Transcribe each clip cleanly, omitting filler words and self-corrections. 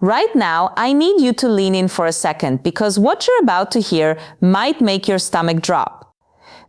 Right now, I need you to lean in for a second because what you're about to hear might make your stomach drop.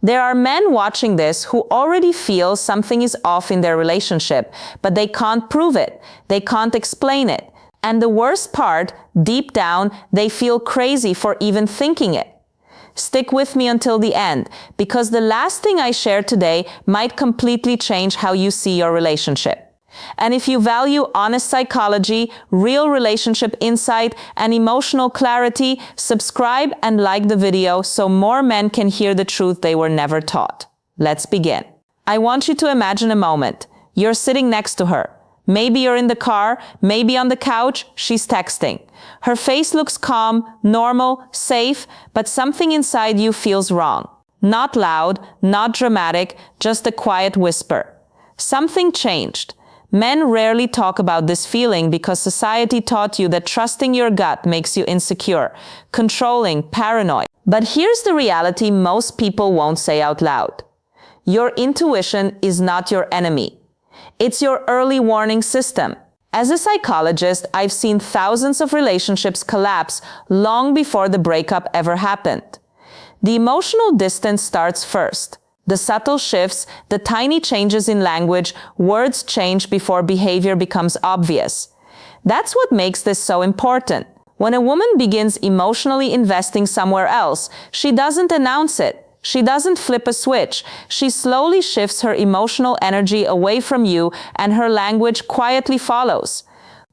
There are men watching this who already feel something is off in their relationship, but they can't prove it. They can't explain it. And the worst part, deep down, they feel crazy for even thinking it. Stick with me until the end, because the last thing I share today might completely change how you see your relationship. And if you value honest psychology, real relationship insight, and emotional clarity, subscribe and like the video so more men can hear the truth they were never taught. Let's begin. I want you to imagine a moment. You're sitting next to her. Maybe you're in the car, maybe on the couch, she's texting. Her face looks calm, normal, safe, but something inside you feels wrong. Not loud, not dramatic, just a quiet whisper. Something changed. Men rarely talk about this feeling because society taught you that trusting your gut makes you insecure, controlling, paranoid. But here's the reality most people won't say out loud. Your intuition is not your enemy. It's your early warning system. As a psychologist, I've seen thousands of relationships collapse long before the breakup ever happened. The emotional distance starts first. The subtle shifts, the tiny changes in language, words change before behavior becomes obvious. That's what makes this so important. When a woman begins emotionally investing somewhere else, she doesn't announce it. She doesn't flip a switch. She slowly shifts her emotional energy away from you, and her language quietly follows.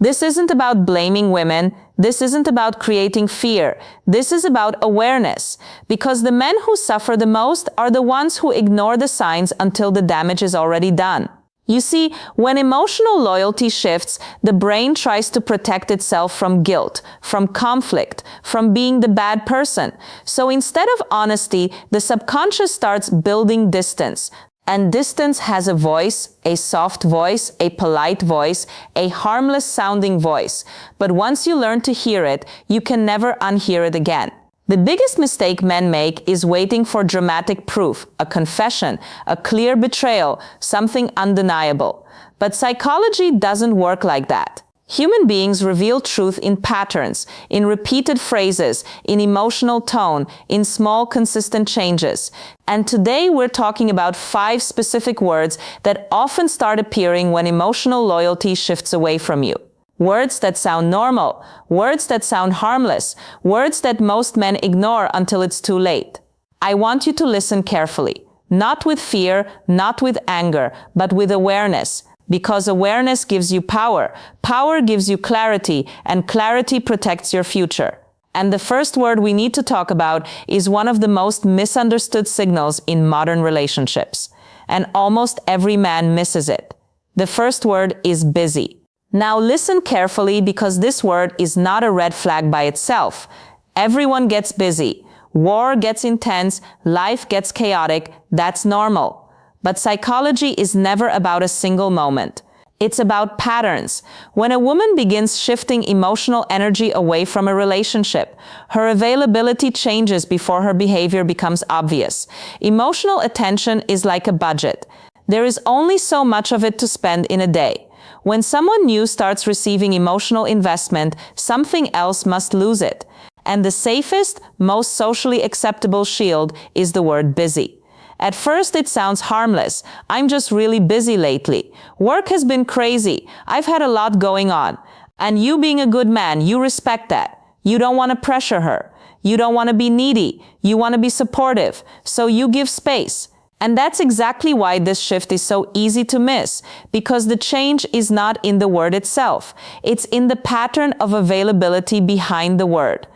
This isn't about blaming women. This isn't about creating fear. This is about awareness, because the men who suffer the most are the ones who ignore the signs until the damage is already done. You see, when emotional loyalty shifts, the brain tries to protect itself from guilt, from conflict, from being the bad person. So instead of honesty, the subconscious starts building distance. And distance has a voice, a soft voice, a polite voice, a harmless sounding voice. But once you learn to hear it, you can never unhear it again. The biggest mistake men make is waiting for dramatic proof, a confession, a clear betrayal, something undeniable. But psychology doesn't work like that. Human beings reveal truth in patterns, in repeated phrases, in emotional tone, in small, consistent changes. And today we're talking about 5 specific words that often start appearing when emotional loyalty shifts away from you. Words that sound normal, words that sound harmless, words that most men ignore until it's too late. I want you to listen carefully, not with fear, not with anger, but with awareness. Because awareness gives you power, power gives you clarity, and clarity protects your future. And the first word we need to talk about is one of the most misunderstood signals in modern relationships. And almost every man misses it. The first word is busy. Now listen carefully, because this word is not a red flag by itself. Everyone gets busy. War gets intense, life gets chaotic, that's normal. But psychology is never about a single moment. It's about patterns. When a woman begins shifting emotional energy away from a relationship, her availability changes before her behavior becomes obvious. Emotional attention is like a budget. There is only so much of it to spend in a day. When someone new starts receiving emotional investment, something else must lose it. And the safest, most socially acceptable shield is the word busy. At first it sounds harmless. I'm just really busy lately. Work has been crazy. I've had a lot going on. And you being a good man, you respect that. You don't want to pressure her. You don't want to be needy. You want to be supportive. So you give space. And that's exactly why this shift is so easy to miss, because the change is not in the word itself. It's in the pattern of availability behind the word.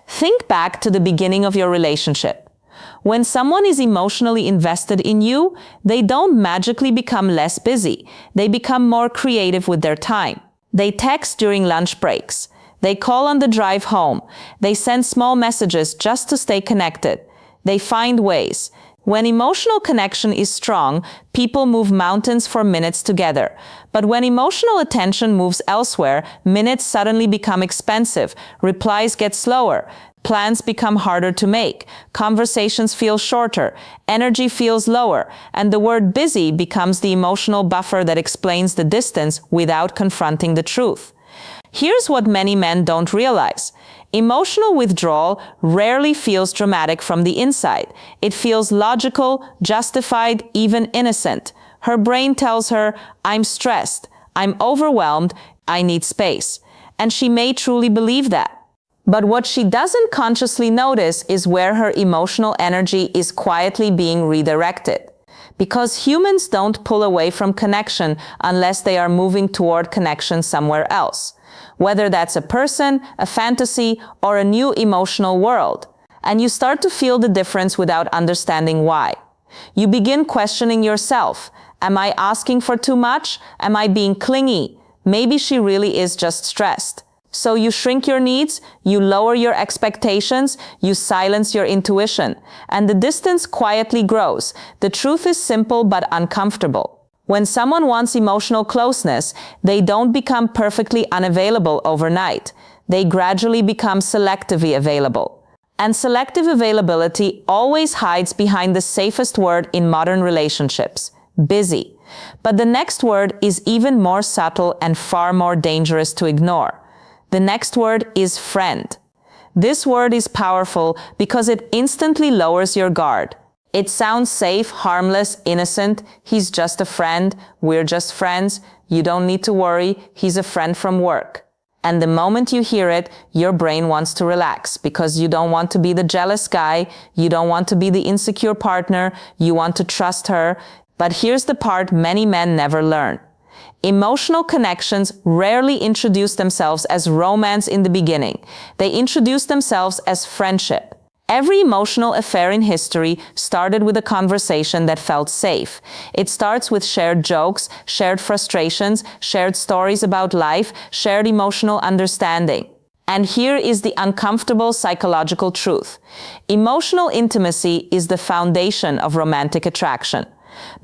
Think back to the beginning of your relationship. When someone is emotionally invested in you, they don't magically become less busy. They become more creative with their time. They text during lunch breaks. They call on the drive home. They send small messages just to stay connected. They find ways. When emotional connection is strong, people move mountains for minutes together. But when emotional attention moves elsewhere, minutes suddenly become expensive. Replies get slower. Plans become harder to make. Conversations feel shorter. Energy feels lower. And the word busy becomes the emotional buffer that explains the distance without confronting the truth. Here's what many men don't realize. Emotional withdrawal rarely feels dramatic from the inside. It feels logical, justified, even innocent. Her brain tells her, I'm stressed, I'm overwhelmed, I need space. And she may truly believe that. But what she doesn't consciously notice is where her emotional energy is quietly being redirected. Because humans don't pull away from connection unless they are moving toward connection somewhere else. Whether that's a person, a fantasy, or a new emotional world. And you start to feel the difference without understanding why. You begin questioning yourself. Am I asking for too much? Am I being clingy? Maybe she really is just stressed. So you shrink your needs, you lower your expectations, you silence your intuition, and the distance quietly grows. The truth is simple but uncomfortable. When someone wants emotional closeness, they don't become perfectly unavailable overnight. They gradually become selectively available. And selective availability always hides behind the safest word in modern relationships: busy. But the next word is even more subtle and far more dangerous to ignore. The next word is friend. This word is powerful because it instantly lowers your guard. It sounds safe, harmless, innocent. He's just a friend. We're just friends. You don't need to worry. He's a friend from work. And the moment you hear it, your brain wants to relax because you don't want to be the jealous guy. You don't want to be the insecure partner. You want to trust her. But here's the part many men never learn. Emotional connections rarely introduce themselves as romance in the beginning. They introduce themselves as friendship. Every emotional affair in history started with a conversation that felt safe. It starts with shared jokes, shared frustrations, shared stories about life, shared emotional understanding. And here is the uncomfortable psychological truth. Emotional intimacy is the foundation of romantic attraction.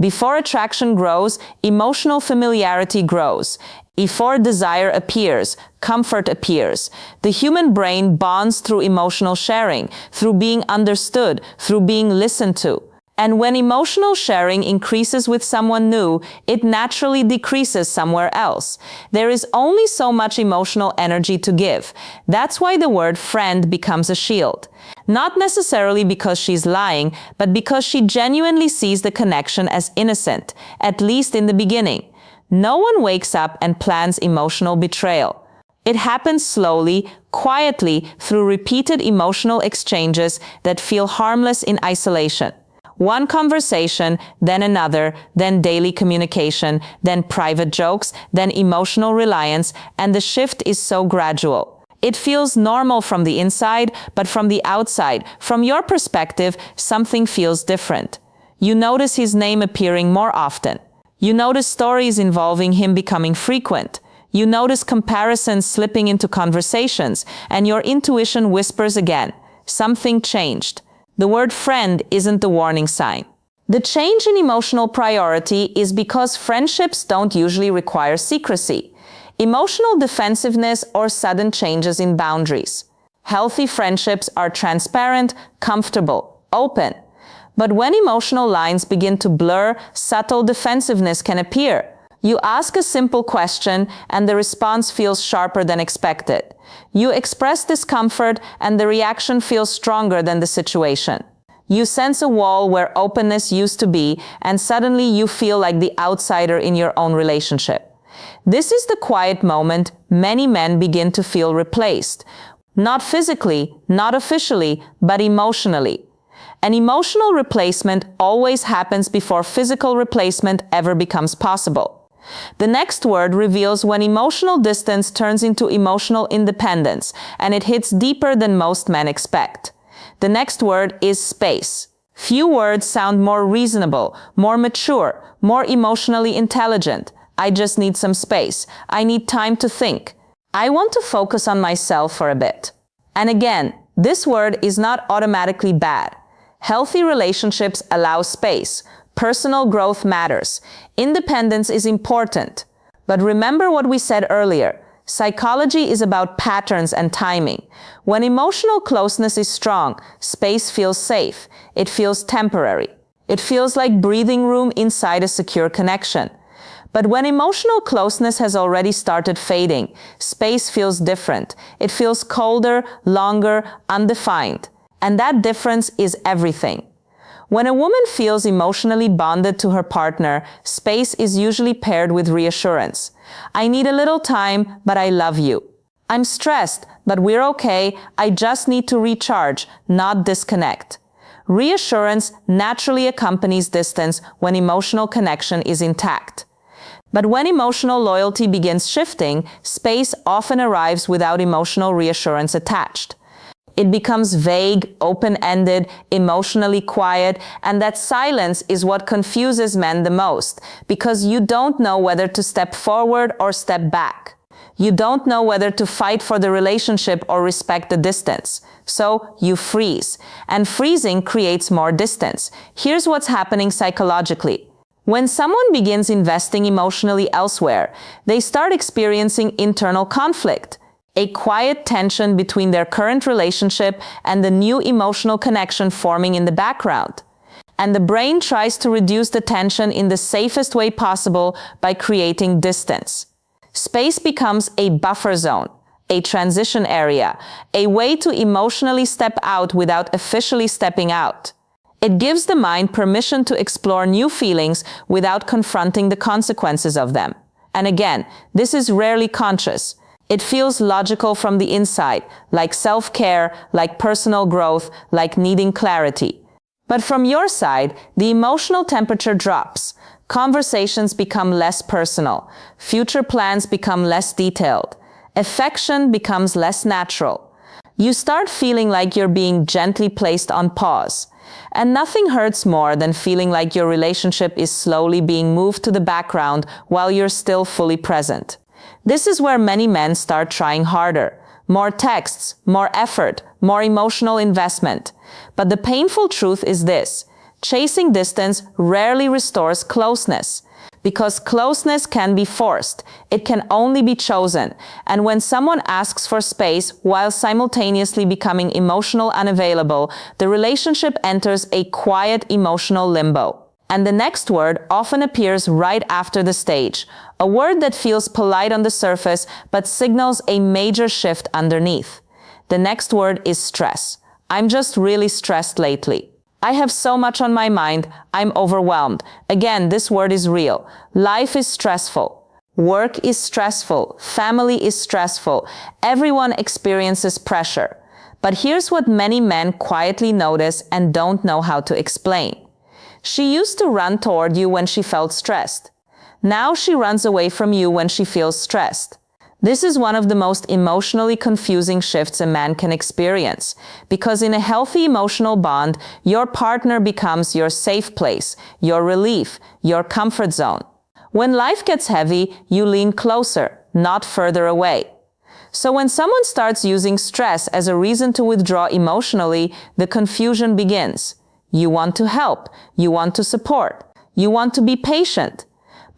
Before attraction grows, emotional familiarity grows. Before desire appears, comfort appears. The human brain bonds through emotional sharing, through being understood, through being listened to. And when emotional sharing increases with someone new, it naturally decreases somewhere else. There is only so much emotional energy to give. That's why the word friend becomes a shield. Not necessarily because she's lying, but because she genuinely sees the connection as innocent, at least in the beginning. No one wakes up and plans emotional betrayal. It happens slowly, quietly, through repeated emotional exchanges that feel harmless in isolation. One conversation, then another, then daily communication, then private jokes, then emotional reliance, and the shift is so gradual. It feels normal from the inside, but from the outside, from your perspective, something feels different. You notice his name appearing more often. You notice stories involving him becoming frequent. You notice comparisons slipping into conversations, and your intuition whispers again, something changed. The word friend isn't the warning sign. The change in emotional priority is because friendships don't usually require secrecy, emotional defensiveness, or sudden changes in boundaries. Healthy friendships are transparent, comfortable, open. But when emotional lines begin to blur, subtle defensiveness can appear. You ask a simple question, and the response feels sharper than expected. You express discomfort, and the reaction feels stronger than the situation. You sense a wall where openness used to be, and suddenly you feel like the outsider in your own relationship. This is the quiet moment many men begin to feel replaced. Not physically, not officially, but emotionally. An emotional replacement always happens before physical replacement ever becomes possible. The next word reveals when emotional distance turns into emotional independence, and it hits deeper than most men expect. The next word is space. Few words sound more reasonable, more mature, more emotionally intelligent. I just need some space. I need time to think. I want to focus on myself for a bit. And again, this word is not automatically bad. Healthy relationships allow space. Personal growth matters. Independence is important. But remember what we said earlier. Psychology is about patterns and timing. When emotional closeness is strong, space feels safe. It feels temporary. It feels like breathing room inside a secure connection. But when emotional closeness has already started fading, space feels different. It feels colder, longer, undefined. And that difference is everything. When a woman feels emotionally bonded to her partner, space is usually paired with reassurance. I need a little time, but I love you. I'm stressed, but we're okay. I just need to recharge, not disconnect. Reassurance naturally accompanies distance when emotional connection is intact. But when emotional loyalty begins shifting, space often arrives without emotional reassurance attached. It becomes vague, open-ended, emotionally quiet, and that silence is what confuses men the most, because you don't know whether to step forward or step back. You don't know whether to fight for the relationship or respect the distance. So you freeze. And freezing creates more distance. Here's what's happening psychologically. When someone begins investing emotionally elsewhere, they start experiencing internal conflict, a quiet tension between their current relationship and the new emotional connection forming in the background. And the brain tries to reduce the tension in the safest way possible by creating distance. Space becomes a buffer zone, a transition area, a way to emotionally step out without officially stepping out. It gives the mind permission to explore new feelings without confronting the consequences of them. And again, this is rarely conscious. It feels logical from the inside, like self-care, like personal growth, like needing clarity. But from your side, the emotional temperature drops. Conversations become less personal. Future plans become less detailed. Affection becomes less natural. You start feeling like you're being gently placed on pause. And nothing hurts more than feeling like your relationship is slowly being moved to the background while you're still fully present. This is where many men start trying harder. More texts, more effort, more emotional investment. But the painful truth is this: chasing distance rarely restores closeness. Because closeness can be forced, it can only be chosen. And when someone asks for space while simultaneously becoming emotional unavailable, the relationship enters a quiet emotional limbo. And the next word often appears right after the stage, a word that feels polite on the surface but signals a major shift underneath. The next word is stress. I'm just really stressed lately. I have so much on my mind, I'm overwhelmed. Again, this word is real. Life is stressful. Work is stressful. Family is stressful. Everyone experiences pressure. But here's what many men quietly notice and don't know how to explain. She used to run toward you when she felt stressed. Now she runs away from you when she feels stressed. This is one of the most emotionally confusing shifts a man can experience, because in a healthy emotional bond, your partner becomes your safe place, your relief, your comfort zone. When life gets heavy, you lean closer, not further away. So when someone starts using stress as a reason to withdraw emotionally, the confusion begins. You want to help, you want to support, you want to be patient.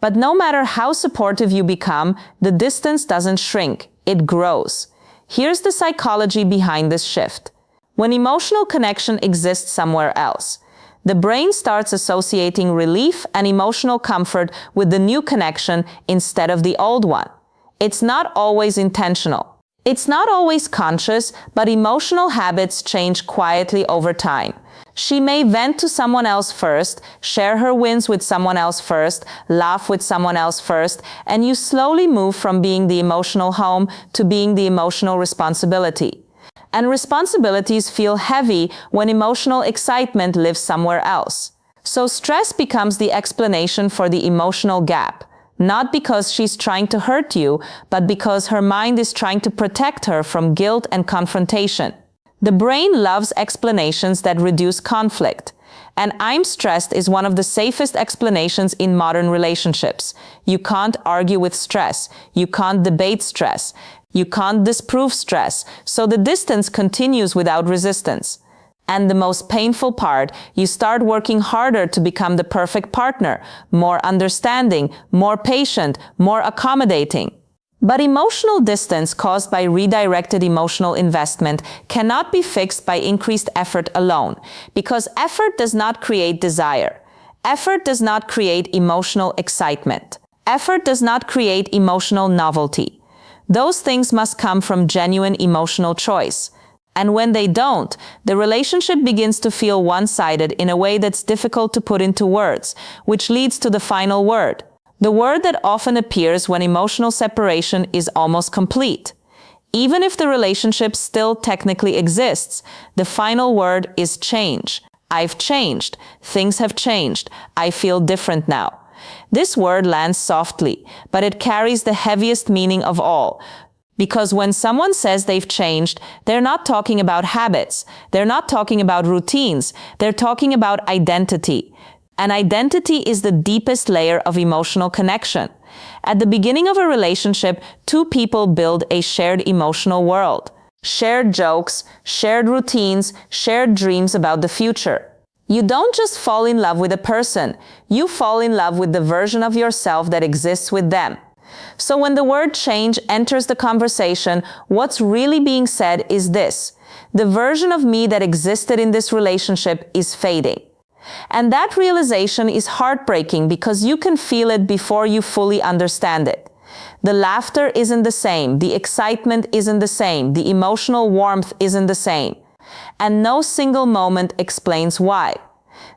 But no matter how supportive you become, the distance doesn't shrink, it grows. Here's the psychology behind this shift. When emotional connection exists somewhere else, the brain starts associating relief and emotional comfort with the new connection instead of the old one. It's not always intentional. It's not always conscious, but emotional habits change quietly over time. She may vent to someone else first, share her wins with someone else first, laugh with someone else first, and you slowly move from being the emotional home to being the emotional responsibility. And responsibilities feel heavy when emotional excitement lives somewhere else. So stress becomes the explanation for the emotional gap, not because she's trying to hurt you, but because her mind is trying to protect her from guilt and confrontation. The brain loves explanations that reduce conflict. And I'm stressed is one of the safest explanations in modern relationships. You can't argue with stress. You can't debate stress. You can't disprove stress. So the distance continues without resistance. And the most painful part, you start working harder to become the perfect partner, more understanding, more patient, more accommodating. But emotional distance caused by redirected emotional investment cannot be fixed by increased effort alone, because effort does not create desire. Effort does not create emotional excitement. Effort does not create emotional novelty. Those things must come from genuine emotional choice. And when they don't, the relationship begins to feel one-sided in a way that's difficult to put into words, which leads to the final word. The word that often appears when emotional separation is almost complete. Even if the relationship still technically exists, the final word is change. I've changed. Things have changed. I feel different now. This word lands softly, but it carries the heaviest meaning of all. Because when someone says they've changed, they're not talking about habits. They're not talking about routines. They're talking about identity. And identity is the deepest layer of emotional connection. At the beginning of a relationship, two people build a shared emotional world. Shared jokes, shared routines, shared dreams about the future. You don't just fall in love with a person. You fall in love with the version of yourself that exists with them. So when the word change enters the conversation, what's really being said is this: the version of me that existed in this relationship is fading. And that realization is heartbreaking because you can feel it before you fully understand it. The laughter isn't the same, the excitement isn't the same, the emotional warmth isn't the same. And no single moment explains why.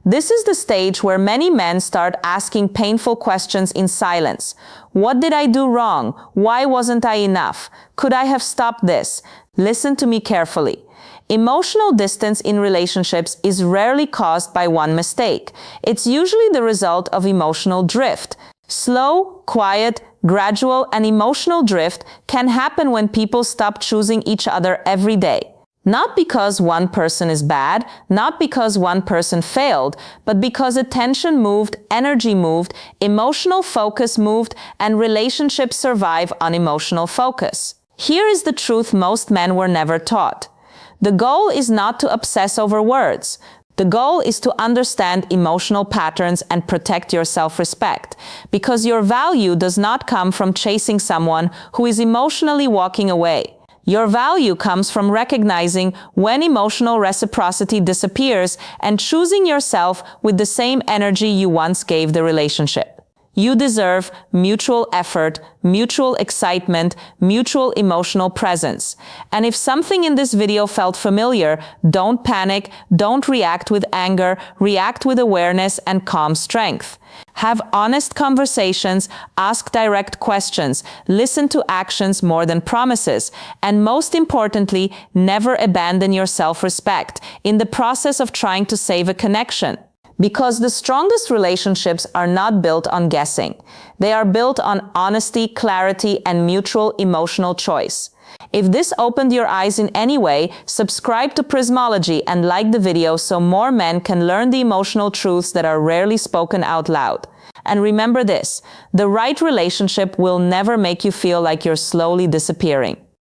This is the stage where many men start asking painful questions in silence. What did I do wrong? Why wasn't I enough? Could I have stopped this? Listen to me carefully. Emotional distance in relationships is rarely caused by one mistake. It's usually the result of emotional drift. Slow, quiet, gradual, and emotional drift can happen when people stop choosing each other every day. Not because one person is bad, not because one person failed, but because attention moved, energy moved, emotional focus moved, and relationships survive on emotional focus. Here is the truth most men were never taught. The goal is not to obsess over words. The goal is to understand emotional patterns and protect your self-respect, because your value does not come from chasing someone who is emotionally walking away. Your value comes from recognizing when emotional reciprocity disappears and choosing yourself with the same energy you once gave the relationship. You deserve mutual effort, mutual excitement, mutual emotional presence. And if something in this video felt familiar, don't panic, don't react with anger, react with awareness and calm strength. Have honest conversations, ask direct questions, listen to actions more than promises, and most importantly, never abandon your self-respect in the process of trying to save a connection. Because the strongest relationships are not built on guessing. They are built on honesty, clarity, and mutual emotional choice. If this opened your eyes in any way, subscribe to Prismology and like the video so more men can learn the emotional truths that are rarely spoken out loud. And remember this: the right relationship will never make you feel like you're slowly disappearing.